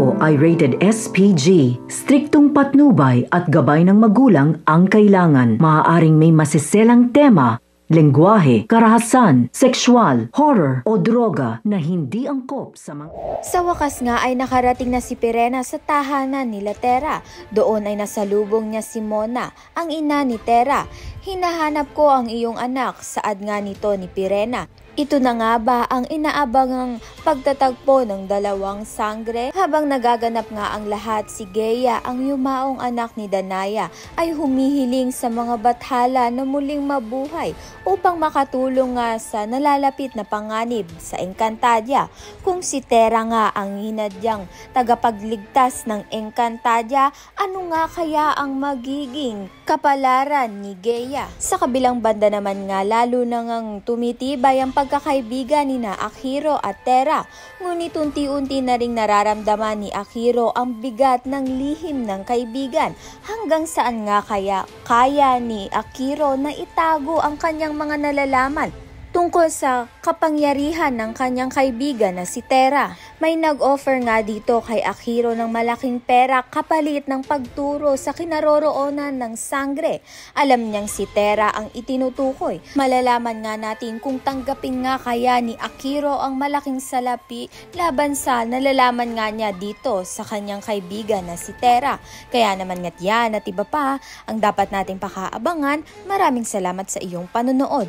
ito ay rated SPG. Striktong patnubay at gabay ng magulang ang kailangan. Maaaring may masiselang tema, lengguwahe, karahasan, sexual, horror o droga na hindi angkop sa mga... Sa wakas nga ay nakarating na si Pirena sa tahanan nila Tera. Doon ay nasalubong niya si Mona, ang ina ni Tera. Hinahanap ko ang iyong anak, saad nga nito ni Pirena. Ito na nga ba ang inaabangang pagtatagpo ng dalawang sangre? Habang nagaganap nga ang lahat, si Geya, ang yumaong anak ni Danaya, ay humihiling sa mga bathala na muling mabuhay upang makatulong nga sa nalalapit na panganib sa Encantadia. Kung si Tera nga ang hinadyang tagapagligtas ng Encantadia, ano nga kaya ang magiging kapalaran ni Geya? Sa kabilang banda naman nga, lalo na ngang tumitibay ang pagkakaibigan ni na Akihiro at Tera. Ngunit unti-unti na ring nararamdaman ni Akihiro ang bigat ng lihim ng kaibigan. Hanggang saan nga kaya ni Akihiro na itago ang kanyang mga nalalaman tungkol sa kapangyarihan ng kanyang kaibigan na si Tera. May nag-offer nga dito kay Akihiro ng malaking pera kapalit ng pagturo sa kinaroroonan ng sangre. Alam niyang si Tera ang itinutukoy. Malalaman nga natin kung tanggapin nga kaya ni Akihiro ang malaking salapi laban sa nalalaman nga niya dito sa kanyang kaibigan na si Tera. Kaya naman nga't yan at iba pa ang dapat nating pakaabangan. Maraming salamat sa iyong panonood.